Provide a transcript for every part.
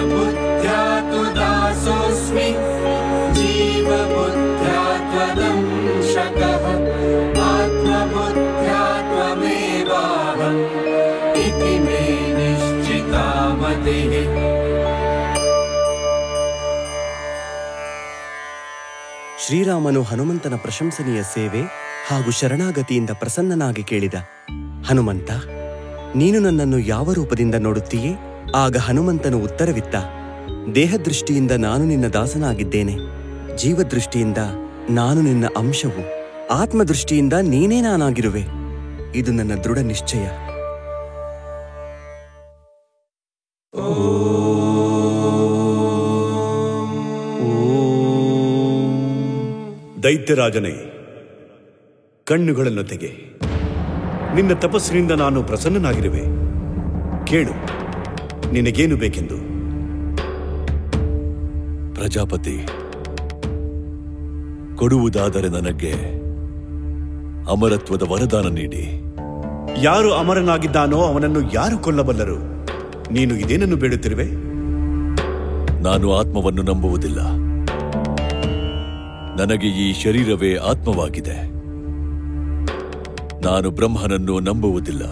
बुद्ध्या तु दासोऽस्मि जीवबुद्ध्या त्वदंशकः आत्मबुद्ध्या त्वमेवाहम् इति मे निश्चिता मतिः। ಶ್ರೀರಾಮನು ಹನುಮಂತನ ಪ್ರಶಂಸನೀಯ ಸೇವೆ ಹಾಗೂ ಶರಣಾಗತಿಯಿಂದ ಪ್ರಸನ್ನನಾಗಿ ಕೇಳಿದ, ಹನುಮಂತ, ನೀನು ನನ್ನನ್ನು ಯಾವ ರೂಪದಿಂದ ನೋಡುತ್ತೀಯೇ? ಆಗ ಹನುಮಂತನು ಉತ್ತರವಿತ್ತ, ದೇಹದೃಷ್ಟಿಯಿಂದ ನಾನು ನಿನ್ನ ದಾಸನಾಗಿದ್ದೇನೆ, ಜೀವದೃಷ್ಟಿಯಿಂದ ನಾನು ನಿನ್ನ ಅಂಶವು, ಆತ್ಮದೃಷ್ಟಿಯಿಂದ ನೀನೇ ನಾನಾಗಿರುವೆ. ಇದು ನನ್ನ ದೃಢ ನಿಶ್ಚಯ. ದೈತ್ಯರಾಜನೇ, ಕಣ್ಣುಗಳನ್ನು ತೆಗೆ. ನಿನ್ನ ತಪಸ್ಸಿನಿಂದ ನಾನು ಪ್ರಸನ್ನನಾಗಿರುವೆ. ಕೇಳು, ನಿನಗೇನು ಬೇಕೆಂದು. ಪ್ರಜಾಪತಿ, ಕೊಡುವುದಾದರೆ ನನಗೆ ಅಮರತ್ವದ ವರದಾನ ನೀಡಿ. ಯಾರು ಅಮರನಾಗಿದ್ದಾನೋ ಅವನನ್ನು ಯಾರು ಕೊಲ್ಲಬಲ್ಲರು? ನೀನು ಇದೇನನ್ನು ಬೇಡುತ್ತಿರುವೆ? ನಾನು ಆತ್ಮವನ್ನು ನಂಬುವುದಿಲ್ಲ. ನನಗೆ ಈ ಶರೀರವೇ ಆತ್ಮವಾಗಿದೆ. ನಾನು ಬ್ರಹ್ಮನನ್ನು ನಂಬುವುದಿಲ್ಲ.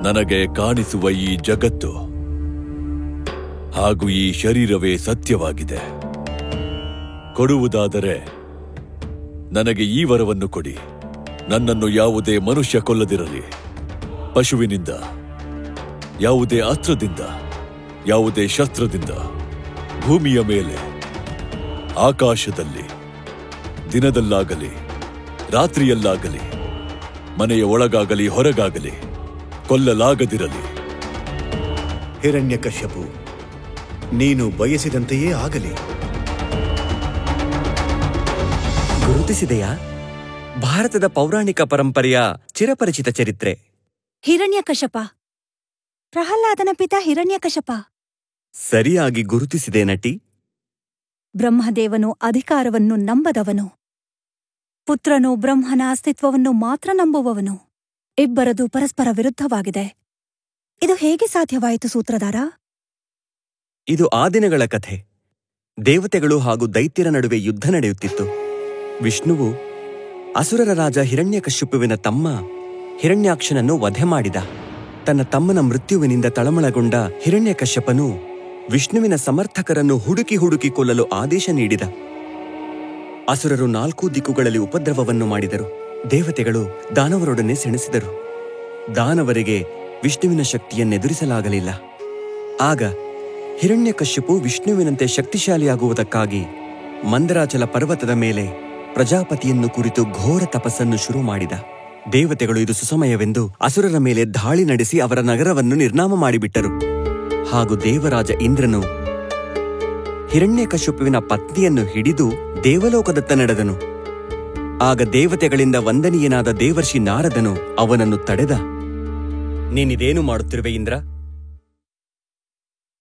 ನನಗೆ ಕಾಣಿಸುವ ಈ ಜಗತ್ತು ಹಾಗೂ ಈ ಶರೀರವೇ ಸತ್ಯವಾಗಿದೆ. ಕೊಡುವುದಾದರೆ ನನಗೆ ಈ ವರವನ್ನು ಕೊಡಿ. ನನ್ನನ್ನು ಯಾವುದೇ ಮನುಷ್ಯ ಕೊಲ್ಲದಿರಲಿ. ಪಶುವಿನಿಂದ, ಯಾವುದೇ ಅಸ್ತ್ರದಿಂದ, ಯಾವುದೇ ಶಸ್ತ್ರದಿಂದ, ಭೂಮಿಯ ಮೇಲೆ, ಆಕಾಶದಲ್ಲಿ, ದಿನದಲ್ಲಾಗಲಿ ರಾತ್ರಿಯಲ್ಲಾಗಲಿ, ಮನೆಯ ಒಳಗಾಗಲಿ ಹೊರಗಾಗಲಿ ಕೊಲ್ಲಲಾಗದಿರಲಿ. ಹಿರಣ್ಯಕಶ್ಯಪು, ನೀನು ಬಯಸಿದಂತೆಯೇ ಆಗಲಿ. ಗುರುತಿಸಿದೆಯಾ? ಭಾರತದ ಪೌರಾಣಿಕ ಪರಂಪರೆಯ ಚಿರಪರಿಚಿತ ಚರಿತ್ರೆ. ಹಿರಣ್ಯಕಶಪ, ಪ್ರಹ್ಲಾದನ ಪಿತ ಹಿರಣ್ಯಕಶಪ. ಸರಿಯಾಗಿ ಗುರುತಿಸಿದೆ ನಟಿ. ಬ್ರಹ್ಮದೇವನು ಅಧಿಕಾರವನ್ನು ನಂಬದವನು. ಪುತ್ರನು ಬ್ರಹ್ಮನ ಅಸ್ತಿತ್ವವನ್ನು ಮಾತ್ರ ನಂಬುವವನು. ಇಬ್ಬರದು ಪರಸ್ಪರ ವಿರುದ್ಧವಾಗಿದೆ. ಇದು ಹೇಗೆ ಸಾಧ್ಯವಾಯಿತು ಸೂತ್ರಧಾರ? ಇದು ಆ ದಿನಗಳ ಕಥೆ. ದೇವತೆಗಳು ಹಾಗೂ ದೈತ್ಯರ ನಡುವೆ ಯುದ್ಧ ನಡೆಯುತ್ತಿತ್ತು. ವಿಷ್ಣುವು ಅಸುರರ ರಾಜ ಹಿರಣ್ಯಕಶ್ಯಪುವಿನ ತಮ್ಮ ಹಿರಣ್ಯಾಕ್ಷನನ್ನು ವಧೆ ಮಾಡಿದ. ತನ್ನ ತಮ್ಮನ ಮೃತ್ಯುವಿನಿಂದ ತಳಮಳಗೊಂಡ ಹಿರಣ್ಯಕಶ್ಯಪನು ವಿಷ್ಣುವಿನ ಸಮರ್ಥಕರನ್ನು ಹುಡುಕಿ ಕೊಲ್ಲಲು ಆದೇಶ ನೀಡಿದ. ಅಸುರರು 4 ದಿಕ್ಕುಗಳಲ್ಲಿ ಉಪದ್ರವವನ್ನು ಮಾಡಿದರು. ದೇವತೆಗಳು ದಾನವರೊಡನೆ ಸೆಣಸಿದರು. ದಾನವರಿಗೆ ವಿಷ್ಣುವಿನ ಶಕ್ತಿಯನ್ನೆದುರಿಸಲಾಗಲಿಲ್ಲ. ಆಗ ಹಿರಣ್ಯಕಶ್ಯಪು ವಿಷ್ಣುವಿನಂತೆ ಶಕ್ತಿಶಾಲಿಯಾಗುವುದಕ್ಕಾಗಿ ಮಂದರಾಚಲ ಪರ್ವತದ ಮೇಲೆ ಪ್ರಜಾಪತಿಯನ್ನು ಕುರಿತು ಘೋರ ತಪಸ್ಸನ್ನು ಶುರು ಮಾಡಿದ. ದೇವತೆಗಳು ಇದು ಸುಸಮಯವೆಂದು ಅಸುರರ ಮೇಲೆ ದಾಳಿ ನಡೆಸಿ ಅವರ ನಗರವನ್ನು ನಿರ್ನಾಮ ಮಾಡಿಬಿಟ್ಟರು. ಹಾಗೂ ದೇವರಾಜ ಇಂದ್ರನು ಹಿರಣ್ಯಕಶ್ಯಪುವಿನ ಪತ್ನಿಯನ್ನು ಹಿಡಿದು ದೇವಲೋಕದತ್ತ ನಡೆದನು. ಆಗ ದೇವತೆಗಳಿಂದ ವಂದನೀಯನಾದ ದೇವರ್ಷಿ ನಾರದನು ಅವನನ್ನು ತಡೆದ. ನೀನಿದೇನು ಮಾಡುತ್ತಿರುವೆ ಇಂದ್ರ?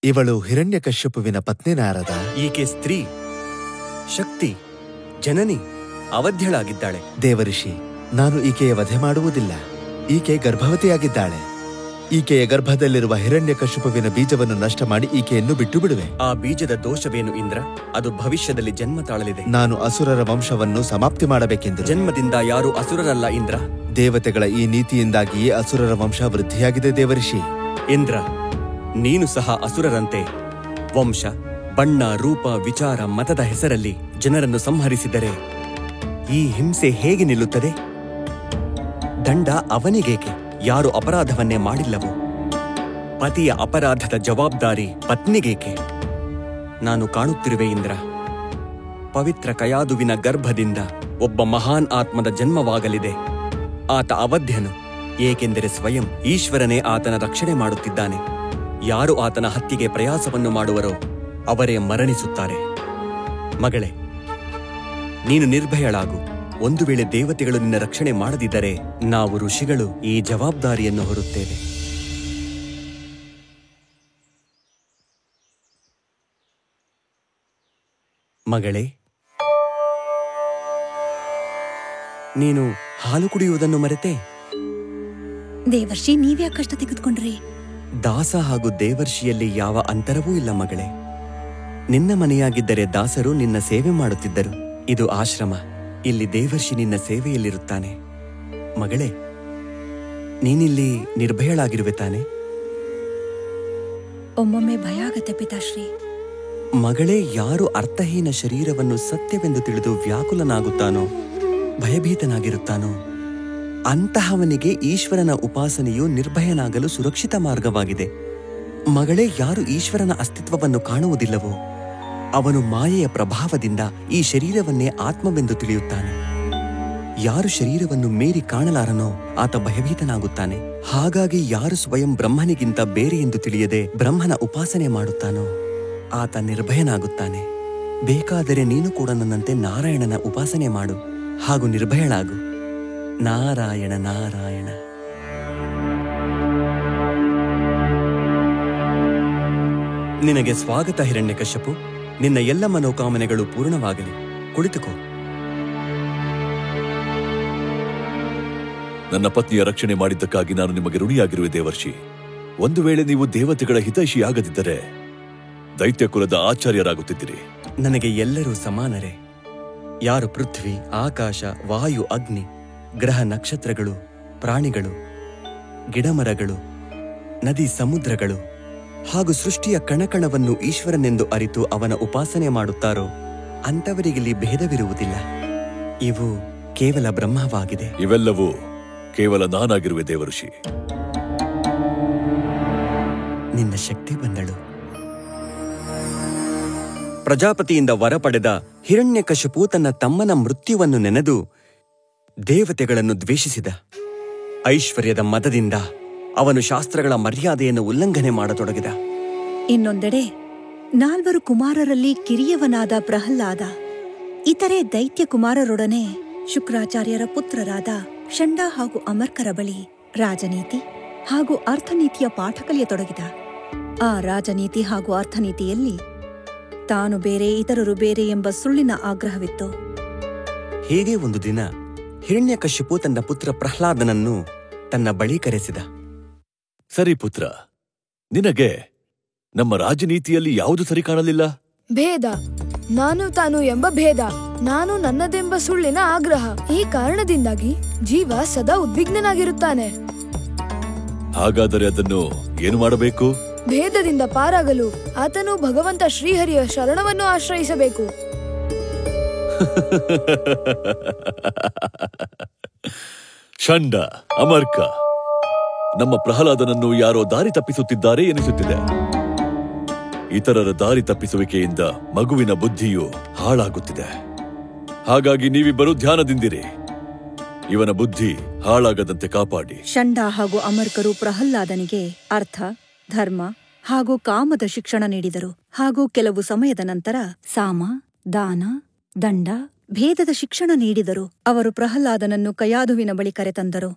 ಇವಳು ಹಿರಣ್ಯಕಶ್ಯಪುವಿನ ಪತ್ನಿ ನಾರದ. ಈಕೆ ಸ್ತ್ರೀ, ಶಕ್ತಿ, ಜನನಿ, ಅವಧ್ಯಳಾಗಿದ್ದಾಳೆ. ದೇವಋಷಿ, ನಾನು ಈಕೆಯ ವಧೆ ಮಾಡುವುದಿಲ್ಲ. ಈಕೆ ಗರ್ಭವತಿಯಾಗಿದ್ದಾಳೆ. ಈಕೆಯ ಗರ್ಭದಲ್ಲಿರುವ ಹಿರಣ್ಯಕಶ್ಯಪುವಿನ ಬೀಜವನ್ನು ನಷ್ಟ ಮಾಡಿ ಈಕೆಯನ್ನು ಬಿಟ್ಟು ಬಿಡುವೆ. ಆ ಬೀಜದ ದೋಷವೇನು ಇಂದ್ರ? ಅದು ಭವಿಷ್ಯದಲ್ಲಿ ಜನ್ಮ ತಾಳಲಿದೆ. ನಾನು ಅಸುರರ ವಂಶವನ್ನು ಸಮಾಪ್ತಿ ಮಾಡಬೇಕೆಂದು. ಜನ್ಮದಿಂದ ಯಾರೂ ಅಸುರರಲ್ಲ ಇಂದ್ರ. ದೇವತೆಗಳ ಈ ನೀತಿಯಿಂದಾಗಿಯೇ ಅಸುರರ ವಂಶ ವೃದ್ಧಿಯಾಗಿದೆ ದೇವಋಷಿ. ಇಂದ್ರ, ನೀನು ಸಹ ಅಸುರರಂತೆ ವಂಶ, ಬಣ್ಣ, ರೂಪ, ವಿಚಾರ, ಮತದ ಹೆಸರಲ್ಲಿ ಜನರನ್ನು ಸಂಹರಿಸಿದರೆ ಈ ಹಿಂಸೆ ಹೇಗೆ ನಿಲ್ಲುತ್ತದೆ? ದಂಡ ಅವನಿಗೇಕೆ? ಯಾರು ಅಪರಾಧವನ್ನೇ ಮಾಡಿಲ್ಲವೋ? ಪತಿಯ ಅಪರಾಧದ ಜವಾಬ್ದಾರಿ ಪತ್ನಿಗೇಕೆ? ನಾನು ಕಾಣುತ್ತಿರುವೆ ಇಂದ್ರ, ಪವಿತ್ರ ಕಯಾದುವಿನ ಗರ್ಭದಿಂದ ಒಬ್ಬ ಮಹಾನ್ ಆತ್ಮದ ಜನ್ಮವಾಗಲಿದೆ. ಆತ ಅವಧ್ಯನು, ಏಕೆಂದರೆ ಸ್ವಯಂ ಈಶ್ವರನೇ ಆತನ ರಕ್ಷಣೆ ಮಾಡುತ್ತಿದ್ದಾನೆ. ಯಾರು ಆತನ ಹತ್ಯೆಗೆ ಪ್ರಯಾಸವನ್ನು ಮಾಡುವರೋ ಅವರೇ ಮರಣಿಸುತ್ತಾರೆ. ಮಗಳೇ, ನೀನು ನಿರ್ಭಯಳಾಗು. ಒಂದು ವೇಳೆ ದೇವತೆಗಳು ನಿನ್ನ ರಕ್ಷಣೆ ಮಾಡದಿದ್ದರೆ ನಾವು ಋಷಿಗಳು ಈ ಜವಾಬ್ದಾರಿಯನ್ನು ಹೊರುತ್ತೇವೆ. ಮಗಳೇ, ನೀನು ಹಾಲು ಕುಡಿಯುವುದನ್ನು ಮರೆತೆ? ದೇವರ್ಷಿ, ನೀವ್ಯಾಕೆ ಕಷ್ಟ ತೆಗೆದುಕೊಂಡ್ರಿ? ದಾಸ ಹಾಗೂ ದೇವರ್ಷಿಯಲ್ಲಿ ಯಾವ ಅಂತರವೂ ಇಲ್ಲ ಮಗಳೇ. ನಿನ್ನ ಮನೆಯಾಗಿದ್ದರೆ ದಾಸರು ನಿನ್ನ ಸೇವೆ ಮಾಡುತ್ತಿದ್ದರು. ಇದು ಆಶ್ರಮ. ಇಲ್ಲಿ ದೇವರ್ಷಿ ನಿನ್ನ ಸೇವೆಯಲ್ಲಿರುತ್ತಾನೆ. ಮಗಳೇ, ನೀನಿಲ್ಲಿ ನಿರ್ಭಯಳಾಗಿರುವೆ ತಾನೆ? ಒಮ್ಮೊಮ್ಮೆ ಭಯ ಆಗತ್ತೆ ಪಿತಾಶ್ರೀ. ಮಗಳೇ, ಯಾರು ಅರ್ಥಹೀನ ಶರೀರವನ್ನು ಸತ್ಯವೆಂದು ತಿಳಿದು ವ್ಯಾಕುಲನಾಗುತ್ತಾನೋ, ಭಯಭೀತನಾಗಿರುತ್ತಾನೋ ಅಂತಹವನಿಗೆ ಈಶ್ವರನ ಉಪಾಸನೆಯು ನಿರ್ಭಯನಾಗಲು ಸುರಕ್ಷಿತ ಮಾರ್ಗವಾಗಿದೆ. ಮಗಳೇ, ಯಾರು ಈಶ್ವರನ ಅಸ್ತಿತ್ವವನ್ನು ಕಾಣುವುದಿಲ್ಲವೋ ಅವನು ಮಾಯೆಯ ಪ್ರಭಾವದಿಂದ ಈ ಶರೀರವನ್ನೇ ಆತ್ಮವೆಂದು ತಿಳಿಯುತ್ತಾನೆ. ಯಾರು ಶರೀರವನ್ನು ಮೀರಿ ಕಾಣಲಾರನೋ ಆತ ಭಯಭೀತನಾಗುತ್ತಾನೆ. ಹಾಗಾಗಿ ಯಾರು ಸ್ವಯಂ ಬ್ರಹ್ಮನಿಗಿಂತ ಬೇರೆ ಎಂದು ತಿಳಿಯದೆ ಬ್ರಹ್ಮನ ಉಪಾಸನೆ ಮಾಡುತ್ತಾನೋ ಆತ ನಿರ್ಭಯನಾಗುತ್ತಾನೆ. ಬೇಕಾದರೆ ನೀನು ಕೂಡ ನನ್ನಂತೆ ನಾರಾಯಣನ ಉಪಾಸನೆ ಮಾಡು, ಹಾಗೂ ನಿರ್ಭಯಳಾಗು. ನಾರಾಯಣ ನಾರಾಯಣ. ನಿನಗೆ ಸ್ವಾಗತ ಹಿರಣ್ಯಕಶ್ಯಪು. ನಿನ್ನ ಎಲ್ಲ ಮನೋಕಾಮನೆಗಳು ಪೂರ್ಣವಾಗಲಿ. ಕುಳಿತುಕೋ. ನನ್ನ ಪತ್ನಿಯ ರಕ್ಷಣೆ ಮಾಡಿದ್ದಕ್ಕಾಗಿ ನಾನು ನಿಮಗೆ ಋಣಿಯಾಗಿರುವೆ ದೇವರ್ಷಿ. ಒಂದು ವೇಳೆ ನೀವು ದೇವತೆಗಳ ಹಿತೈಷಿಯಾಗದಿದ್ದರೆ ದೈತ್ಯ ಕುಲದ ಆಚಾರ್ಯರಾಗುತ್ತಿದ್ದಿರಿ. ನನಗೆ ಎಲ್ಲರೂ ಸಮಾನರೇ. ಯಾರು ಪೃಥ್ವಿ, ಆಕಾಶ, ವಾಯು, ಅಗ್ನಿ, ಗ್ರಹ, ನಕ್ಷತ್ರಗಳು, ಪ್ರಾಣಿಗಳು, ಗಿಡಮರಗಳು, ನದಿ, ಸಮುದ್ರಗಳು ಹಾಗೂ ಸೃಷ್ಟಿಯ ಕಣಕಣವನ್ನು ಈಶ್ವರನೆಂದು ಅರಿತು ಅವನ ಉಪಾಸನೆ ಮಾಡುತ್ತಾರೋ ಅಂಥವರಿಗಿಲ್ಲಿ ಭೇದವಿರುವುದಿಲ್ಲ. ಇವು ಕೇವಲ ಬ್ರಹ್ಮವಾಗಿದೆ. ಇವೆಲ್ಲವೂ ಕೇವಲ ನಾನಾಗಿರುವೆ ದೇವಋಷಿ. ನಿನ್ನ ಶಕ್ತಿ ಬಂದಳು. ಪ್ರಜಾಪತಿಯಿಂದ ವರ ಪಡೆದ ಹಿರಣ್ಯಕಶಿಪು ತನ್ನ ತಮ್ಮನ ಮೃತ್ಯುವನ್ನು ನೆನೆದು ದೇವತೆಗಳನ್ನು ದ್ವೇಷಿಸಿದ. ಐಶ್ವರ್ಯದ ಮದದಿಂದ ಅವನು ಶಾಸ್ತ್ರಗಳ ಮರ್ಯಾದೆಯನ್ನು ಉಲ್ಲಂಘನೆ ಮಾಡತೊಡಗಿದ. ಇನ್ನೊಂದೆಡೆ 4 ಕುಮಾರರಲ್ಲಿ ಕಿರಿಯವನಾದ ಪ್ರಹ್ಲಾದ ಇತರೆ ದೈತ್ಯ ಕುಮಾರರೊಡನೆ ಶುಕ್ರಾಚಾರ್ಯರ ಪುತ್ರರಾದ ಷಂಡ ಹಾಗೂ ಅಮರ್ಕರ ಬಳಿ ರಾಜನೀತಿ ಹಾಗೂ ಅರ್ಥನೀತಿಯ ಪಾಠ ಕಲಿಯತೊಡಗಿದ. ಆ ರಾಜನೀತಿ ಹಾಗೂ ಅರ್ಥನೀತಿಯಲ್ಲಿ ತಾನು ಬೇರೆ, ಇತರರು ಬೇರೆ ಎಂಬ ಸುಳ್ಳಿನ ಆಗ್ರಹವಿತ್ತು. ಹೀಗೆ ಒಂದು ದಿನ ಹಿರಣ್ಯಕಶಿಪು ತನ್ನ ಪುತ್ರ ಪ್ರಹ್ಲಾದನನ್ನು ತನ್ನ ಬಳಿ ಕರೆಸಿದ. ಸರಿ ಪುತ್ರ, ನಿನಗೆ ನಮ್ಮ ರಾಜನೀತಿಯಲ್ಲಿ ಯಾವುದು ಸರಿ ಕಾಣಲಿಲ್ಲ? ಭೇದ, ನಾನು ತಾನು ಎಂಬ ಭೇದ, ನಾನು ನನ್ನದೆಂಬ ಸುಳ್ಳಿನ ಆಗ್ರಹ. ಈ ಕಾರಣದಿಂದಾಗಿ ಜೀವ ಸದಾ ಉದ್ವಿಗ್ನನಾಗಿರುತ್ತಾನೆ. ಹಾಗಾದರೆ ಅದನ್ನು ಏನು ಮಾಡಬೇಕು? ಭೇದದಿಂದ ಪಾರಾಗಲು ಆತನು ಭಗವಂತ ಶ್ರೀಹರಿಯ ಶರಣವನ್ನು ಆಶ್ರಯಿಸಬೇಕು. ಷಂಡ, ಅಮರ್ಕ, ನಮ್ಮ ಪ್ರಹ್ಲಾದನನ್ನು ಯಾರೋ ದಾರಿ ತಪ್ಪಿಸುತ್ತಿದ್ದಾರೆ ಎನಿಸುತ್ತಿದೆ. ಇತರರ ದಾರಿ ತಪ್ಪಿಸುವಿಕೆಯಿಂದ ಮಗುವಿನ ಬುದ್ಧಿಯು ಹಾಳಾಗುತ್ತಿದೆ. ಹಾಗಾಗಿ ನೀವಿಬ್ಬರು ಧ್ಯಾನದಿಂದಿರಿ. ಇವನ ಬುದ್ಧಿ ಹಾಳಾಗದಂತೆ ಕಾಪಾಡಿ. ಷಂಡ ಹಾಗೂ ಅಮರ್ಕರು ಪ್ರಹ್ಲಾದನಿಗೆ ಅರ್ಥ, ಧರ್ಮ ಹಾಗೂ ಕಾಮದ ಶಿಕ್ಷಣ ನೀಡಿದರು. ಹಾಗೂ ಕೆಲವು ಸಮಯದ ನಂತರ ಸಾಮ, ದಾನ, ದಂಡ, ಭೇದದ ಶಿಕ್ಷಣ ನೀಡಿದರು. ಅವರು ಪ್ರಹ್ಲಾದನನ್ನು ಕಯಾಧುವಿನ ಬಳಿ ಕರೆತಂದರು.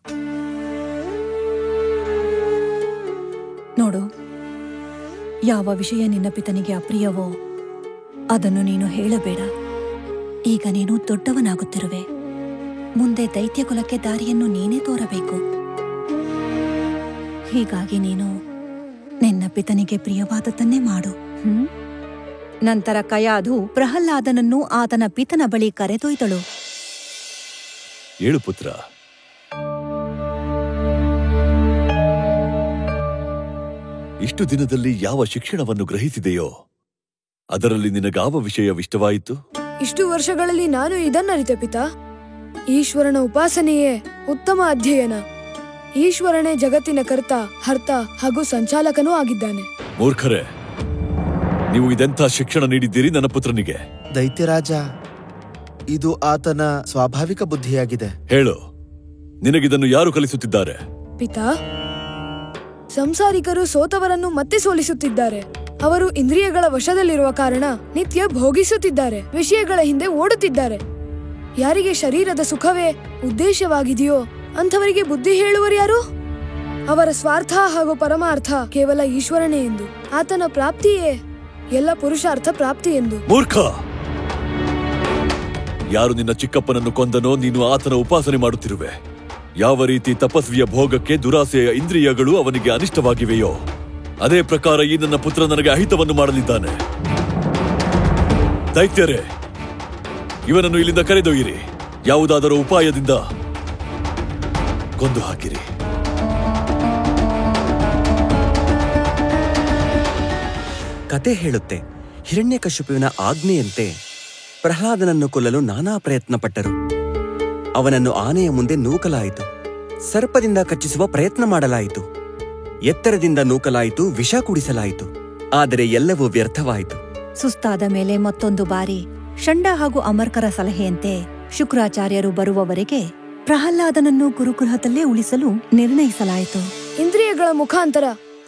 ನೋಡು, ಯಾವ ವಿಷಯ ನಿನ್ನ ಪಿತನಿಗೆ ಅಪ್ರಿಯವೋ ಅದನ್ನು ನೀನು ಹೇಳಬೇಡ. ಈಗ ನೀನು ದೊಡ್ಡವನಾಗುತ್ತಿರುವೆ. ಮುಂದೆ ದೈತ್ಯ ಕುಲಕ್ಕೆ ದಾರಿಯನ್ನು ನೀನೇ ತೋರಬೇಕು. ಹೀಗಾಗಿ ನೀನು ನಿನ್ನ ಪಿತನಿಗೆ ಪ್ರಿಯವಾದದ್ದನ್ನೇ ಮಾಡು. ನಂತರ ಕಯಾಧು ಪ್ರಹ್ಲಾದನನ್ನು ಆತನ ಪಿತನ ಬಳಿ ಕರೆದೊಯ್ದಳು. ಏಳು ಪುತ್ರ, ಇಷ್ಟು ದಿನದಲ್ಲಿ ಯಾವ ಶಿಕ್ಷಣವನ್ನು ಗ್ರಹಿಸಿದೆಯೋ ಅದರಲ್ಲಿ ನಿನಗಾವ ವಿಷಯವಿಷ್ಟವಾಯಿತು? ಇಷ್ಟು ವರ್ಷಗಳಲ್ಲಿ ನಾನು ಇದನ್ನರಿತೆ ಪಿತಾ. ಈಶ್ವರನ ಉಪಾಸನೆಯೇ ಉತ್ತಮ ಅಧ್ಯಯನ. ಈಶ್ವರನೇ ಜಗತ್ತಿನ ಕರ್ತ, ಹರ್ತ ಹಾಗೂ ಸಂಚಾಲಕನೂ ಆಗಿದ್ದಾನೆ. ಮೂರ್ಖರೇ, ನೀವು ಇದೆಂಥ ಶಿಕ್ಷಣ ನೀಡಿದ್ದೀರಿ ನನ್ನ ಪುತ್ರನಿಗೆ? ದೈತ್ಯರಾಜ, ಇದು ಆತನ ಸ್ವಾಭಾವಿಕ ಬುದ್ಧಿಯಾಗಿದೆ. ಹೇಳು, ನಿನಗಿದನ್ನು ಯಾರು ಕಲಿಸುತ್ತಿದ್ದಾರೆ? ಪಿತಾ, ಸಂಸಾರಿಕರು ಸೋತವರನ್ನು ಮತ್ತೆ ಸೋಲಿಸುತ್ತಿದ್ದಾರೆ. ಅವರು ಇಂದ್ರಿಯಗಳ ವಶದಲ್ಲಿರುವ ಕಾರಣ ನಿತ್ಯ ಭೋಗಿಸುತ್ತಿದ್ದಾರೆ, ವಿಷಯಗಳ ಹಿಂದೆ ಓಡುತ್ತಿದ್ದಾರೆ. ಯಾರಿಗೆ ಶರೀರದ ಸುಖವೇ ಉದ್ದೇಶವಾಗಿದೆಯೋ ಅಂಥವರಿಗೆ ಬುದ್ಧಿ ಹೇಳುವರು ಯಾರು? ಅವರ ಸ್ವಾರ್ಥ ಹಾಗೂ ಪರಮಾರ್ಥ ಕೇವಲ ಈಶ್ವರನೇ ಎಂದು, ಆತನ ಪ್ರಾಪ್ತಿಯೇ ಎಲ್ಲ ಪುರುಷಾರ್ಥ ಪ್ರಾಪ್ತಿ ಎಂದು. ಮೂರ್ಖ! ಯಾರು ನಿನ್ನ ಚಿಕ್ಕಪ್ಪನನ್ನು ಕೊಂದನೋ ನೀನು ಆತನ ಉಪಾಸನೆ ಮಾಡುತ್ತಿರುವೆ. ಯಾವ ರೀತಿ ತಪಸ್ವಿಯ ಭೋಗಕ್ಕೆ ದುರಾಸೆಯ ಇಂದ್ರಿಯಗಳು ಅವನಿಗೆ ಅನಿಷ್ಟವಾಗಿವೆಯೋ ಅದೇ ಪ್ರಕಾರ ಈ ನನ್ನ ಪುತ್ರ ನನಗೆ ಅಹಿತವನ್ನು ಮಾಡಲಿದ್ದಾನೆ. ದೈತ್ಯರೇ, ಇವನನ್ನು ಇಲ್ಲಿಂದ ಕರೆದೊಯ್ಯಿರಿ. ಯಾವುದಾದರೂ ಉಪಾಯದಿಂದ ಕೊಂದು ಹಾಕಿರಿ. ಕತೆ ಹೇಳುತ್ತೆ, ಹಿರಣ್ಯಕಶಿಪುವಿನ ಆಜ್ಞೆಯಂತೆ ಪ್ರಹ್ಲಾದನನ್ನು ಕೊಲ್ಲಲು ನಾನಾ ಪ್ರಯತ್ನ ಪಟ್ಟರು. ಅವನನ್ನು ಆನೆಯ ಮುಂದೆ ನೂಕಲಾಯಿತು, ಸರ್ಪದಿಂದ ಕಚ್ಚಿಸುವ ಪ್ರಯತ್ನ ಮಾಡಲಾಯಿತು, ಎತ್ತರದಿಂದ ನೂಕಲಾಯಿತು, ವಿಷ ಕುಡಿಸಲಾಯಿತು. ಆದರೆ ಎಲ್ಲವೂ ವ್ಯರ್ಥವಾಯಿತು. ಸುಸ್ತಾದ ಮೇಲೆ ಮತ್ತೊಂದು ಬಾರಿ ಷಂಡ ಹಾಗೂ ಅಮರ್ಕರ ಸಲಹೆಯಂತೆ ಶುಕ್ರಾಚಾರ್ಯರು ಬರುವವರೆಗೆ ಪ್ರಹ್ಲಾದನನ್ನು ಗುರುಗೃಹದಲ್ಲೇ ಉಳಿಸಲು ನಿರ್ಣಯಿಸಲಾಯಿತು. ಇಂದ್ರಿಯಗಳ ಮುಖಾಂತರ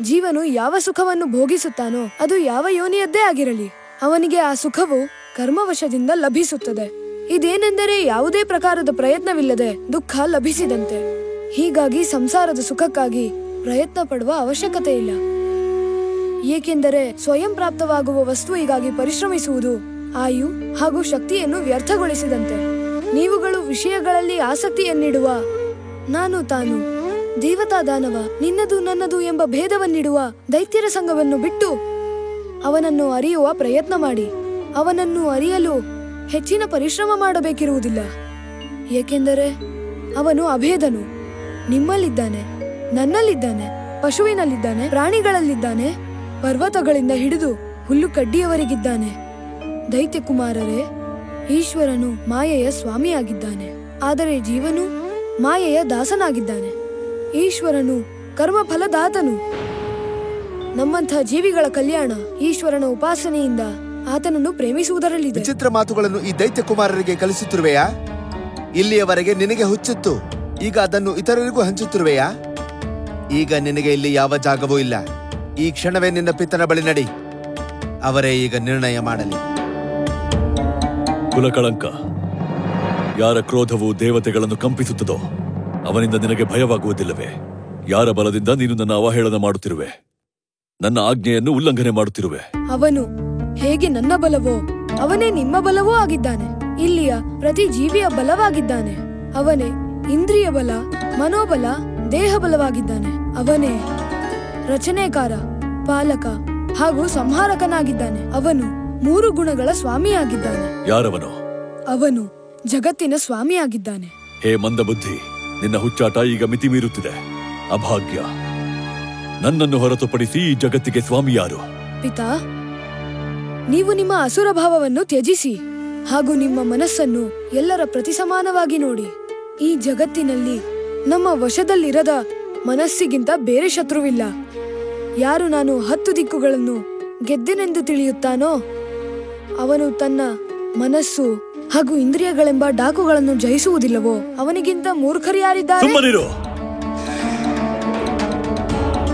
ಜೀವನು ಯಾವ ಸುಖವನ್ನು ಭೋಗಿಸುತ್ತಾನೋ ಅದು ಯಾವ ಯೋನಿಯದ್ದೇ ಆಗಿರಲಿ, ಅವನಿಗೆ ಆ ಸುಖವು ಕರ್ಮವಶದಿಂದ ಲಭಿಸುತ್ತದೆ. ಇದೇನೆಂದರೆ ಯಾವುದೇ ಪ್ರಕಾರದ ಪ್ರಯತ್ನವಿಲ್ಲದೆ ದುಃಖ ಲಭಿಸಿದಂತೆ. ಹೀಗಾಗಿ ಸಂಸಾರದ ಸುಖಕ್ಕಾಗಿ ಪ್ರಯತ್ನ ಪಡುವ ಅವಶ್ಯಕತೆ ಇಲ್ಲ. ಏಕೆಂದರೆ ಸ್ವಯಂ ಪ್ರಾಪ್ತವಾಗುವ ವಸ್ತುವಿಗಾಗಿ ಪರಿಶ್ರಮಿಸುವುದು ಆಯು ಹಾಗೂ ಶಕ್ತಿಯನ್ನು ವ್ಯರ್ಥಗೊಳಿಸಿದಂತೆ. ನೀವುಗಳು ವಿಷಯಗಳಲ್ಲಿ ಆಸಕ್ತಿಯನ್ನಿಡುವ, ನಾನು ತಾನು, ದೇವತಾ ದಾನವ, ನಿನ್ನದು ನನ್ನದು ಎಂಬ ಭೇದವನ್ನಿಡುವ ದೈತ್ಯರ ಸಂಘವನ್ನು ಬಿಟ್ಟು ಅವನನ್ನು ಅರಿಯುವ ಪ್ರಯತ್ನ ಮಾಡಿ. ಅವನನ್ನು ಅರಿಯಲು ಹೆಚ್ಚಿನ ಪರಿಶ್ರಮ ಮಾಡಬೇಕಿರುವುದಿಲ್ಲ. ಏಕೆಂದರೆ ಅವನು ಅಭೇದನು. ನಿಮ್ಮಲ್ಲಿದ್ದಾನೆ, ನನ್ನಲ್ಲಿದ್ದಾನೆ, ಪಶುವಿನಲ್ಲಿದ್ದಾನೆ, ಪ್ರಾಣಿಗಳಲ್ಲಿದ್ದಾನೆ, ಪರ್ವತಗಳಿಂದ ಹಿಡಿದು ಹುಲ್ಲು ಕಡ್ಡಿಯವರೆಗಿದ್ದಾನೆ. ದೈತ್ಯ ಕುಮಾರರೇ, ಈಶ್ವರನು ಮಾಯೆಯ ಸ್ವಾಮಿಯಾಗಿದ್ದಾನೆ, ಆದರೆ ಜೀವನು ಮಾಯೆಯ ದಾಸನಾಗಿದ್ದಾನೆ. ಈಶ್ವರನು ಕರ್ಮಫಲದಾತನು. ನಮ್ಮಂಥ ಜೀವಿಗಳ ಕಲ್ಯಾಣ ಈಶ್ವರನ ಉಪಾಸನೆಯಿಂದ ಆತನನ್ನು ಪ್ರೇಮಿಸುವುದರಲ್ಲಿದೆ. ವಿಚಿತ್ರ ಮಾತುಗಳನ್ನು ಈ ದೈತ್ಯ ಕುಮಾರರಿಗೆ ಕಲಿಸುತ್ತಿರುವೆಯಾ? ಇಲ್ಲಿಯವರೆಗೆ ನಿನಗೆ ಹುಚ್ಚಿತ್ತು, ಈಗ ಅದನ್ನು ಇತರರಿಗೂ ಹಂಚುತ್ತಿರುವೆಯಾ? ಈಗ ನಿನಗೆ ಇಲ್ಲಿ ಯಾವ ಜಾಗವೂ ಇಲ್ಲ. ಈ ಕ್ಷಣವೇ ನಿನ್ನ ಪಿತನ ಬಳಿ ನಡಿ, ಅವರೇ ಈಗ ನಿರ್ಣಯ ಮಾಡಲಿ. ಕುಲಕಳಂಕ, ಯಾರ ಕ್ರೋಧವು ದೇವತೆಗಳನ್ನು ಕಂಪಿಸುತ್ತದೋ ಅವನಿಂದ ನಿನಗೆ ಭಯವಾಗುವುದಿಲ್ಲವೇ? ಯಾರ ಬಲದಿಂದ ನೀನು ನನ್ನ ಅವಹೇಳನ ಮಾಡುತ್ತಿರುವೆ? ನನ್ನ ಆಜ್ಞೆಯನ್ನು ಉಲ್ಲಂಘನೆ ಮಾಡುತ್ತಿರುವೆ. ಅವನು ಹೇಗೆ ನನ್ನ ಬಲವೋ ಅವನೇ ನಿಮ್ಮ ಬಲವೂ ಆಗಿದ್ದಾನೆ. ಇಲ್ಲಿಯ ಪ್ರತಿ ಜೀವಿಯ ಬಲವಾಗಿದ್ದಾನೆ. ಅವನೇ ಇಂದ್ರಿಯ ಬಲ, ಮನೋಬಲ, ದೇಹ ಬಲವಾಗಿದ್ದಾನೆ. ಅವನೇ ರಚನೆಕಾರ, ಪಾಲಕ ಹಾಗೂ ಸಂಹಾರಕನಾಗಿದ್ದಾನೆ. ಅವನು 3 ಗುಣಗಳ ಸ್ವಾಮಿಯಾಗಿದ್ದಾನೆ. ಯಾರವನು? ಅವನು ಜಗತ್ತಿನ ಸ್ವಾಮಿಯಾಗಿದ್ದಾನೆ. ಹೇ ಮಂದಬುದ್ಧಿ, ನಿನ್ನ ಹುಚ್ಚಾಟ ಈಗ ಮಿತಿ ಮೀರುತ್ತಿದೆ. ಅಭಾಗ್ಯ, ನನ್ನನ್ನು ಹೊರತುಪಡಿಸಿ ಈ ಜಗತ್ತಿಗೆ ಸ್ವಾಮಿ ಯಾರು? ಪಿತಾ, ನೀವು ನಿಮ್ಮ ಅಸುರ ಭಾವವನ್ನು ತ್ಯಜಿಸಿ ಹಾಗೂ ನಿಮ್ಮ ಮನಸ್ಸನ್ನು ಎಲ್ಲರ ಪ್ರತಿ ಸಮಾನವಾಗಿ ನೋಡಿ. ಈ ಜಗತ್ತಿನಲ್ಲಿ ನಮ್ಮ ವಶದಲ್ಲಿರದ ಮನಸ್ಸಿಗಿಂತ ಬೇರೆ ಶತ್ರುವಿಲ್ಲ. ಯಾರು ನಾನು 10 ದಿಕ್ಕುಗಳನ್ನು ಗೆದ್ದೆನೆಂದು ತಿಳಿಯುತ್ತಾನೋ ಅವನು ತನ್ನ ಮನಸ್ಸು ಹಾಗೂ ಇಂದ್ರಿಯಗಳೆಂಬ ಡಾಕುಗಳನ್ನು ಜಯಿಸುವುದಿಲ್ಲವೋ ಅವನಿಗಿಂತ ಮೂರ್ಖರ್ಯಾರಿದ್ದಾರೆ? ಸುಮ್ಮನಿರು.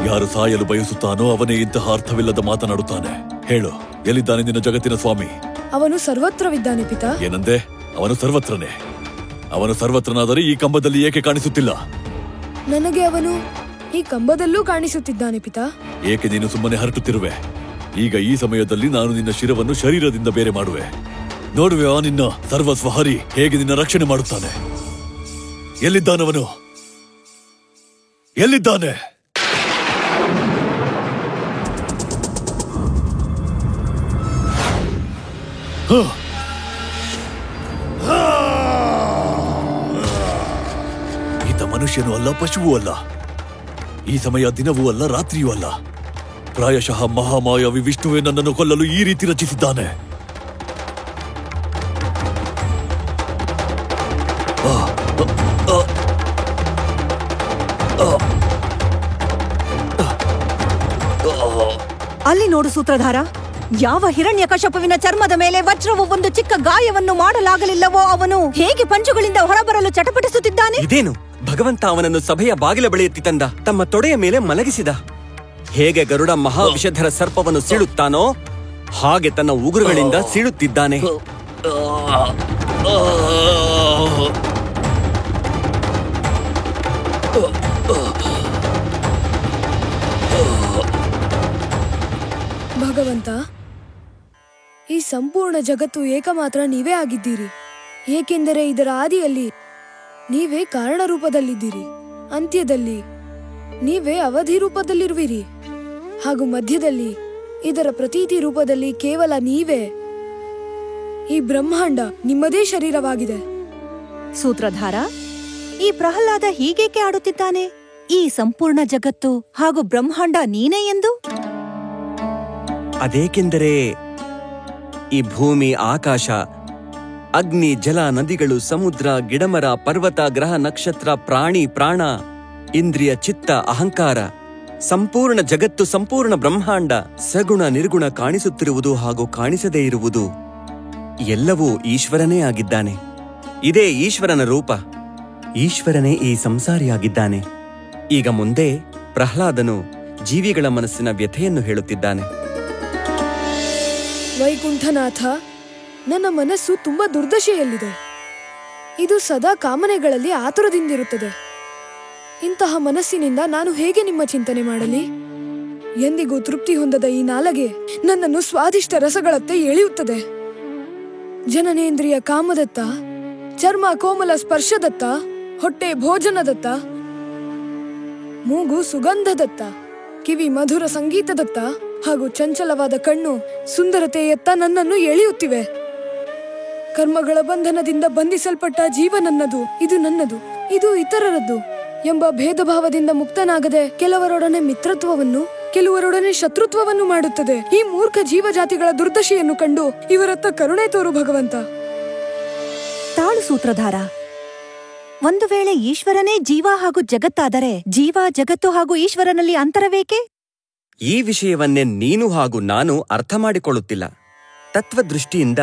ಯಾರು ಸಾಯಲು ಬಯಸುತ್ತಾನೋ ಅವನೇ ಇಂತಹ ಅರ್ಥವಿಲ್ಲದ ಮಾತನಾಡುತ್ತಾನೆ. ಹೇಳು, ಎಲ್ಲಿದ್ದಾನೆ ನಿನ್ನ ಜಗತ್ತಿನ ಸ್ವಾಮಿ? ಅವನು ಸರ್ವತ್ರವಿದ್ದಾನೆ ಪಿತಾ. ಏನಂದೆ? ಅವನು ಸರ್ವತ್ರನೇ. ಅವನು ಸರ್ವತ್ರನಾದರೆ ಈ ಕಂಬದಲ್ಲಿ ಏಕೆ ಕಾಣಿಸುತ್ತಿಲ್ಲ? ನನಗೆ ಅವನು ಈ ಕಂಬದಲ್ಲೂ ಕಾಣಿಸುತ್ತಿದ್ದಾನೆ ಪಿತಾ. ಏಕೆ ನೀನು ಸುಮ್ಮನೆ ಹರಟುತ್ತಿರುವೆ? ಈಗ ಈ ಸಮಯದಲ್ಲಿ ನಾನು ನಿನ್ನ ಶಿರವನ್ನು ಶರೀರದಿಂದ ಬೇರೆ ಮಾಡುವೆ. ನೋಡುವೆ ಆ ನಿನ್ನ ಸರ್ವಸ್ವಹರಿ ಹೇಗೆ ನಿನ್ನ ರಕ್ಷಣೆ ಮಾಡುತ್ತಾನೆ. ಎಲ್ಲಿದ್ದಾನವನು? ಎಲ್ಲಿದ್ದಾನೆ? ಈತ ಮನುಷ್ಯನೂ ಅಲ್ಲ, ಪಶುವೂ ಅಲ್ಲ. ಈ ಸಮಯ ದಿನವೂ ಅಲ್ಲ, ರಾತ್ರಿಯೂ ಅಲ್ಲ. ಪ್ರಾಯಶಃ ಮಹಾಮಾಯಾವಿ ವಿಷ್ಣುವೇ ನನ್ನನ್ನು ಕೊಲ್ಲಲು ಈ ರೀತಿ ರಚಿಸಿದ್ದಾನೆ. ಅಲ್ಲಿ ನೋಡು ಸೂತ್ರಧಾರ, ಯಾವ ಹಿರಣ್ಯಕಶಪುವಿನ ಚರ್ಮದ ಮೇಲೆ ವಜ್ರವು ಒಂದು ಚಿಕ್ಕ ಗಾಯವನ್ನು ಮಾಡಲಾಗಲಿಲ್ಲವೋ ಅವನು ಹೇಗೆ ಪಂಚುಗಳಿಂದ ಹೊರಬರಲು ಚಟಪಟಿಸುತ್ತಿದ್ದಾನೆ. ಇದೇನು? ಭಗವಂತ ಅವನನ್ನು ಸಭೆಯ ಬಾಗಿಲ ಬಳಿ ಎತ್ತಿ ತಂದ, ತಮ್ಮ ತೊಡೆಯ ಮೇಲೆ ಮಲಗಿಸಿದ. ಹೇಗೆ ಗರುಡ ಮಹಾವಿಷಧರ ಸರ್ಪವನ್ನು ಸೀಳುತ್ತಾನೋ ಹಾಗೆ ತನ್ನ ಉಗುರುಗಳಿಂದ ಸೀಳುತ್ತಿದ್ದಾನೆ. ಭಗವಂತ, ಈ ಸಂಪೂರ್ಣ ಜಗತ್ತು ಏಕಮಾತ್ರ ನೀವೇ ಆಗಿದ್ದೀರಿ. ಏಕೆಂದರೆ ಇದರ ಆದಿಯಲ್ಲಿ ನೀವೇ ಕಾರಣ ರೂಪದಲ್ಲಿದ್ದೀರಿ, ಅಂತ್ಯದಲ್ಲಿ ನೀವೇ ಅವಧಿ ರೂಪದಲ್ಲಿರುವಿರಿ. ಹಾಗೂ ಮಧ್ಯದಲ್ಲಿ ಇದರ ಪ್ರತೀತಿ ರೂಪದಲ್ಲಿ ಕೇವಲ ನೀವೇ. ಈ ಬ್ರಹ್ಮಾಂಡ ನಿಮ್ಮದೇ ಶರೀರವಾಗಿದೆ. ಸೂತ್ರಧಾರ, ಈ ಪ್ರಹ್ಲಾದ ಹೀಗೇಕೆ ಆಡುತ್ತಿದ್ದಾನೆ? ಈ ಸಂಪೂರ್ಣ ಜಗತ್ತು ಹಾಗೂ ಬ್ರಹ್ಮಾಂಡ ನೀನೇ ಎಂದು? ಅದೇಕೆಂದರೆ ಈ ಭೂಮಿ, ಆಕಾಶ, ಅಗ್ನಿ, ಜಲ, ನದಿಗಳು, ಸಮುದ್ರ, ಗಿಡಮರ, ಪರ್ವತ, ಗ್ರಹ, ನಕ್ಷತ್ರ, ಪ್ರಾಣಿ, ಪ್ರಾಣ, ಇಂದ್ರಿಯ, ಚಿತ್ತ, ಅಹಂಕಾರ, ಸಂಪೂರ್ಣ ಜಗತ್ತು, ಸಂಪೂರ್ಣ ಬ್ರಹ್ಮಾಂಡ, ಸಗುಣ ನಿರ್ಗುಣ, ಕಾಣಿಸುತ್ತಿರುವುದು ಹಾಗೂ ಕಾಣಿಸದೇ ಇರುವುದು ಎಲ್ಲವೂ ಈಶ್ವರನೇ ಆಗಿದ್ದಾನೆ. ಇದೇ ಈಶ್ವರನ ರೂಪ. ಈಶ್ವರನೇ ಈ ಸಂಸಾರಿಯಾಗಿದ್ದಾನೆ. ಈಗ ಮುಂದೆ ಪ್ರಹ್ಲಾದನು ಜೀವಿಗಳ ಮನಸ್ಸಿನ ವ್ಯಥೆಯನ್ನು ಹೇಳುತ್ತಿದ್ದಾನೆ. ವೈಕುಂಠನಾಥ, ನನ್ನ ಮನಸ್ಸು ತುಂಬಾ ದುರ್ದಶೆಯಲ್ಲಿದೆ. ಇದು ಸದಾ ಕಾಮನೆಗಳಲ್ಲಿ ಆತುರದಿಂದಿರುತ್ತದೆ. ಇಂತಹ ಮನಸ್ಸಿನಿಂದ ನಾನು ಹೇಗೆ ನಿಮ್ಮ ಚಿಂತನೆ ಮಾಡಲಿ? ಎಂದಿಗೂ ತೃಪ್ತಿ ಹೊಂದದ ಈ ನಾಲಗೆ ನನ್ನನ್ನು ಸ್ವಾದಿಷ್ಟ ರಸಗಳತ್ತ ಎಳೆಯುತ್ತದೆ. ಜನನೇಂದ್ರಿಯ ಕಾಮದತ್ತ, ಚರ್ಮ ಕೋಮಲ ಸ್ಪರ್ಶದತ್ತ, ಹೊಟ್ಟೆ ಭೋಜನದತ್ತ, ಮೂಗು ಸುಗಂಧದತ್ತ, ಕಿವಿ ಮಧುರ ಸಂಗೀತದತ್ತ ಹಾಗೂ ಚಂಚಲವಾದ ಕಣ್ಣು ಸುಂದರತೆಯತ್ತ ನನ್ನನ್ನು ಎಳೆಯುತ್ತಿವೆ. ಕರ್ಮಗಳ ಬಂಧನದಿಂದ ಬಂಧಿಸಲ್ಪಟ್ಟ ಜೀವ ನನ್ನದು, ಇದು ನನ್ನದು, ಇದು ಇತರರದ್ದು ಎಂಬ ಭೇದ ಭಾವದಿಂದ ಮುಕ್ತನಾಗದೆ ಕೆಲವರೊಡನೆ ಮಿತ್ರತ್ವವನ್ನು, ಕೆಲವರೊಡನೆ ಶತ್ರುತ್ವವನ್ನು ಮಾಡುತ್ತದೆ. ಈ ಮೂರ್ಖ ಜೀವಜಾತಿಗಳ ದುರ್ದಶೆಯನ್ನು ಕಂಡು ಇವರತ್ತ ಕರುಣೆ ತೋರು ಭಗವಂತ. ತಾಳು ಸೂತ್ರಧಾರ. ಒಂದು ವೇಳೆ ಈಶ್ವರನೇ ಜೀವ ಹಾಗೂ ಜಗತ್ತಾದರೆ ಜೀವ, ಜಗತ್ತು ಹಾಗೂ ಈಶ್ವರನಲ್ಲಿ ಅಂತರವೇಕೆ? ಈ ವಿಷಯವನ್ನೇ ನೀನು ಹಾಗೂ ನಾನು ಅರ್ಥ ಮಾಡಿಕೊಳ್ಳುತ್ತಿಲ್ಲ. ತತ್ವದೃಷ್ಟಿಯಿಂದ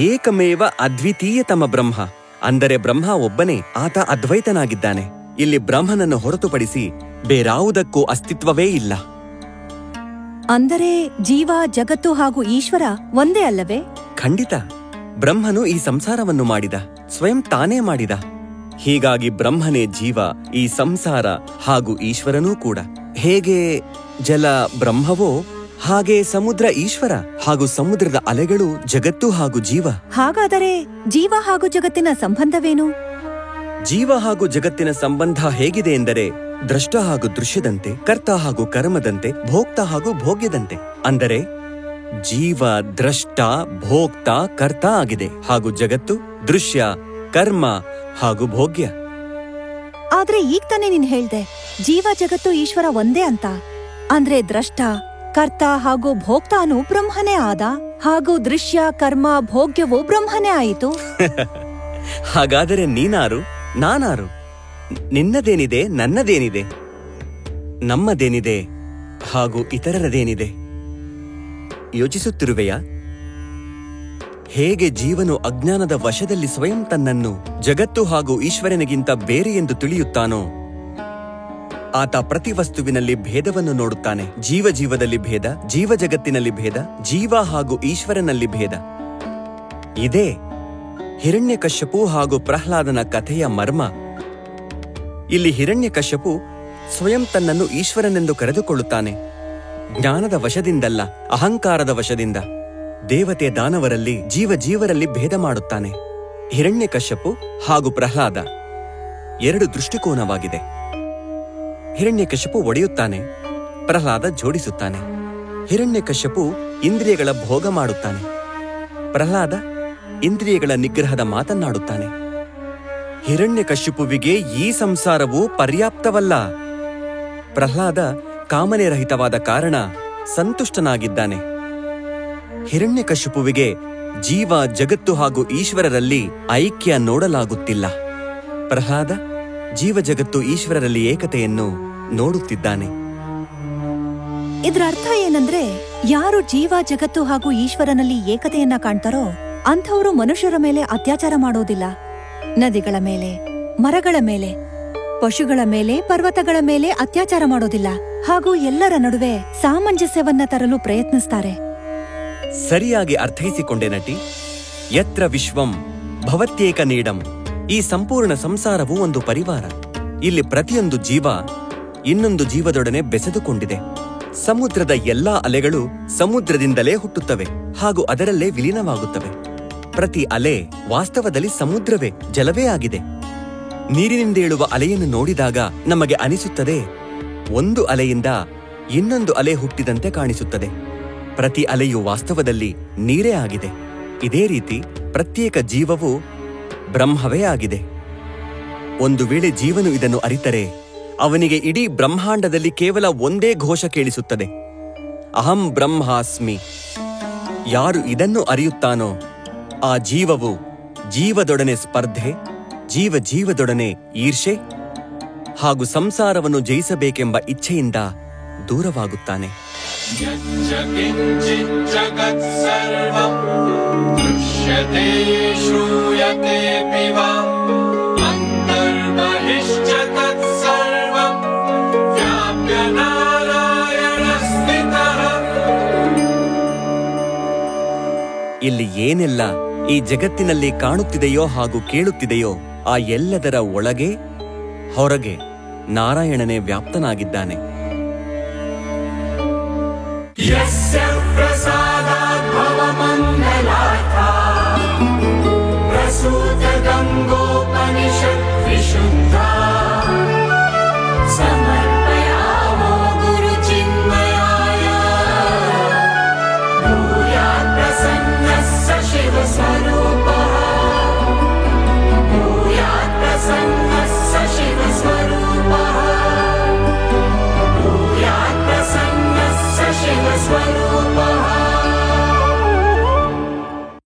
ಏಕಮೇವ ಅದ್ವಿತೀಯತಮ ಬ್ರಹ್ಮ, ಅಂದರೆ ಬ್ರಹ್ಮ ಒಬ್ಬನೇ, ಆತ ಅದ್ವೈತನಾಗಿದ್ದಾನೆ. ಇಲ್ಲಿ ಬ್ರಹ್ಮನನ್ನು ಹೊರತುಪಡಿಸಿ ಬೇರಾವುದಕ್ಕೂ ಅಸ್ತಿತ್ವವೇ ಇಲ್ಲ. ಅಂದರೆ ಜೀವ, ಜಗತ್ತು ಹಾಗೂ ಈಶ್ವರ ಒಂದೇ ಅಲ್ಲವೇ? ಖಂಡಿತ. ಬ್ರಹ್ಮನು ಈ ಸಂಸಾರವನ್ನು ಮಾಡಿದ, ಸ್ವಯಂ ತಾನೇ ಮಾಡಿದ. ಹೀಗಾಗಿ ಬ್ರಹ್ಮನೇ ಜೀವ, ಈ ಸಂಸಾರ ಹಾಗೂ ಈಶ್ವರನೂ ಕೂಡ. ಹೇಗೆ ಜಲ ಬ್ರಹ್ಮವೋ ಹಾಗೆ ಸಮುದ್ರ ಈಶ್ವರ, ಹಾಗೂ ಸಮುದ್ರದ ಅಲೆಗಳು ಜಗತ್ತು ಹಾಗೂ ಜೀವ. ಹಾಗಾದರೆ ಜೀವ ಹಾಗೂ ಜಗತ್ತಿನ ಸಂಬಂಧವೇನು? ಜೀವ ಹಾಗೂ ಜಗತ್ತಿನ ಸಂಬಂಧ ಹೇಗಿದೆ ಎಂದರೆ ದ್ರಷ್ಟ ಹಾಗೂ ದೃಶ್ಯದಂತೆ, ಕರ್ತ ಹಾಗೂ ಕರ್ಮದಂತೆ, ಭೋಕ್ತ ಹಾಗೂ ಭೋಗ್ಯದಂತೆ. ಅಂದರೆ ಜೀವ ದ್ರಷ್ಟ, ಭೋಕ್ತ, ಕರ್ತ ಆಗಿದೆ, ಹಾಗೂ ಜಗತ್ತು ದೃಶ್ಯ, ಕರ್ಮ ಹಾಗೂ ಭೋಗ್ಯ. ಆದ್ರೆ ಈಗ ತಾನೇ ನೀನ್ ಹೇಳ್ದೆ ಜೀವ, ಜಗತ್ತು, ಈಶ್ವರ ಒಂದೇ ಅಂತ. ಅಂದ್ರೆ ದ್ರಷ್ಟ, ಕರ್ತ ಹಾಗೂ ಭೋಕ್ತಾನು ಬ್ರಹ್ಮನೇ ಆದ, ಹಾಗೂ ದೃಶ್ಯ, ಕರ್ಮ, ಭೋಗ್ಯವೂ ಬ್ರಹ್ಮನೇ ಆಯಿತು. ಹಾಗಾದರೆ ನೀನಾರು, ನಾನಾರು? ನಿನ್ನದೇನಿದೆ, ನನ್ನದೇನಿದೆ, ನಮ್ಮದೇನಿದೆ ಹಾಗೂ ಇತರರದೇನಿದೆ ಯೋಚಿಸುತ್ತಿರುವೆಯಾ? ಹೇಗೆ ಜೀವನು ಅಜ್ಞಾನದ ವಶದಲ್ಲಿ ಸ್ವಯಂ ತನ್ನನ್ನು ಜಗತ್ತು ಹಾಗೂ ಈಶ್ವರನಿಗಿಂತ ಬೇರೆ ಎಂದು ತಿಳಿಯುತ್ತಾನೋ, ಆತ ಪ್ರತಿ ವಸ್ತುವಿನಲ್ಲಿ ಭೇದವನ್ನು ನೋಡುತ್ತಾನೆ. ಜೀವ ಜೀವದಲ್ಲಿ ಭೇದ, ಜೀವ ಜಗತ್ತಿನಲ್ಲಿ ಭೇದ, ಜೀವ ಹಾಗೂ ಈಶ್ವರನಲ್ಲಿ ಭೇದ. ಇದೇ ಹಿರಣ್ಯಕಶ್ಯಪು ಹಾಗೂ ಪ್ರಹ್ಲಾದನ ಕಥೆಯ ಮರ್ಮ. ಇಲ್ಲಿ ಹಿರಣ್ಯಕಶ್ಯಪು ಸ್ವಯಂ ತನ್ನನ್ನು ಈಶ್ವರನೆಂದು ಕರೆದುಕೊಳ್ಳುತ್ತಾನೆ. ಜ್ಞಾನದ ವಶದಿಂದಲ್ಲ, ಅಹಂಕಾರದ ವಶದಿಂದ. ದೇವತೆ ದಾನವರಲ್ಲಿ, ಜೀವರಲ್ಲಿ ಭೇದ ಮಾಡುತ್ತಾನೆ. ಹಿರಣ್ಯಕಶ್ಯಪು ಹಾಗೂ ಪ್ರಹ್ಲಾದ ಎರಡು ದೃಷ್ಟಿಕೋನವಾಗಿದೆ. ಹಿರಣ್ಯಕಶ್ಯಪು ಒಡೆಯುತ್ತಾನೆ, ಪ್ರಹ್ಲಾದ ಜೋಡಿಸುತ್ತಾನೆ. ಹಿರಣ್ಯಕಶ್ಯಪು ಇಂದ್ರಿಯಗಳ ಭೋಗ ಮಾಡುತ್ತಾನೆ, ಪ್ರಹ್ಲಾದ ಇಂದ್ರಿಯಗಳ ನಿಗ್ರಹದ ಮಾತನ್ನಾಡುತ್ತಾನೆ. ಹಿರಣ್ಯಕಶ್ಯಪುವಿಗೆ ಈ ಸಂಸಾರವು ಪರ್ಯಾಪ್ತವಲ್ಲ. ಪ್ರಹ್ಲಾದ ಕಾಮನೆರಹಿತವಾದ ಕಾರಣ ಸಂತುಷ್ಟನಾಗಿದ್ದಾನೆ. ಹಿರಣ್ಯಕಶ್ಯಪುವಿಗೆ ಜೀವ, ಜಗತ್ತು ಹಾಗೂ ಈಶ್ವರರಲ್ಲಿ ಐಕ್ಯ ನೋಡಲಾಗುತ್ತಿಲ್ಲ. ಪ್ರಹ್ಲಾದ ಜೀವ, ಜಗತ್ತು, ಈಶ್ವರರಲ್ಲಿ ಏಕತೆಯನ್ನು ನೋಡುತ್ತಿದ್ದಾನೆ. ಇದರ ಅರ್ಥ ಏನಂದ್ರೆ, ಯಾರು ಜೀವ, ಜಗತ್ತು ಹಾಗೂ ಈಶ್ವರನಲ್ಲಿ ಏಕತೆಯನ್ನ ಕಾಣ್ತಾರೋ ಅಂಥವರು ಮನುಷ್ಯರ ಮೇಲೆ ಅತ್ಯಾಚಾರ ಮಾಡೋದಿಲ್ಲ. ನದಿಗಳ ಮೇಲೆ, ಮರಗಳ ಮೇಲೆ, ಪಶುಗಳ ಮೇಲೆ, ಪರ್ವತಗಳ ಮೇಲೆ ಅತ್ಯಾಚಾರ ಮಾಡೋದಿಲ್ಲ. ಹಾಗೂ ಎಲ್ಲರ ನಡುವೆ ಸಾಮಂಜಸ್ಯವನ್ನ ತರಲು ಪ್ರಯತ್ನಿಸ್ತಾರೆ. ಸರಿಯಾಗಿ ಅರ್ಥೈಸಿಕೊಂಡೆ ನಟಿ. ಯತ್ರ ವಿಶ್ವಂ ಭವತ್ಯೇಕ ನೀಡಂ. ಈ ಸಂಪೂರ್ಣ ಸಂಸಾರವು ಒಂದು ಪರಿವಾರ. ಇಲ್ಲಿ ಪ್ರತಿಯೊಂದು ಜೀವ ಇನ್ನೊಂದು ಜೀವದೊಡನೆ ಬೆಸೆದುಕೊಂಡಿದೆ. ಸಮುದ್ರದ ಎಲ್ಲಾ ಅಲೆಗಳು ಸಮುದ್ರದಿಂದಲೇ ಹುಟ್ಟುತ್ತವೆ ಹಾಗೂ ಅದರಲ್ಲೇ ವಿಲೀನವಾಗುತ್ತವೆ. ಪ್ರತಿ ಅಲೆ ವಾಸ್ತವದಲ್ಲಿ ಸಮುದ್ರವೇ, ಜಲವೇ ಆಗಿದೆ. ನೀರಿನಿಂದ ಏಳುವ ಅಲೆಯನ್ನು ನೋಡಿದಾಗ ನಮಗೆ ಅನಿಸುತ್ತದೆ ಒಂದು ಅಲೆಯಿಂದ ಇನ್ನೊಂದು ಅಲೆ ಹುಟ್ಟಿದಂತೆ ಕಾಣಿಸುತ್ತದೆ. ಪ್ರತಿ ಅಲೆಯು ವಾಸ್ತವದಲ್ಲಿ ನೀರೇ ಆಗಿದೆ. ಇದೇ ರೀತಿ ಪ್ರತ್ಯೇಕ ಜೀವವು ಬ್ರಹ್ಮವೇ ಆಗಿದೆ. ಒಂದು ವೇಳೆ ಜೀವನು ಇದನ್ನು ಅರಿತರೆ ಅವನಿಗೆ ಇಡೀ ಬ್ರಹ್ಮಾಂಡದಲ್ಲಿ ಕೇವಲ ಒಂದೇ ಘೋಷ ಕೇಳಿಸುತ್ತದೆ, ಅಹಂ ಬ್ರಹ್ಮಾಸ್ಮಿ. ಯಾರು ಇದನ್ನು ಅರಿಯುತ್ತಾನೋ ಆ ಜೀವವು ಜೀವದೊಡನೆ ಸ್ಪರ್ಧೆ, ಜೀವದೊಡನೆ ಈರ್ಷೆ ಹಾಗೂ ಸಂಸಾರವನ್ನು ಜಯಿಸಬೇಕೆಂಬ ಇಚ್ಛೆಯಿಂದ ದೂರವಾಗುತ್ತಾನೆ. ಯಚ್ಚ ಕಿಂಚಿತ್ ಜಗತ್ ಸರ್ವಂ ದೃಶ್ಯತೆ ಶ್ರೂಯತೆಪಿ ವಾ ಅಂತರ್ಬಹಿಶ್ಚ ತತ್ ಸರ್ವಂ ವ್ಯಾಪ್ಯ ನಾರಾಯಣ ಸ್ಥಿತಃ. ಇಲ್ಲಿ ಏನೆಲ್ಲ ಈ ಜಗತ್ತಿನಲ್ಲಿ ಕಾಣುತ್ತಿದೆಯೋ ಹಾಗೂ ಕೇಳುತ್ತಿದೆಯೋ ಆ ಎಲ್ಲದರ ಒಳಗೆ ಹೊರಗೆ ನಾರಾಯಣನೇ ವ್ಯಾಪ್ತನಾಗಿದ್ದಾನೆ. ಯಸ್ಯ ಪ್ರಸಾದಾತ್ ಭವಮಂಗಲಾತ್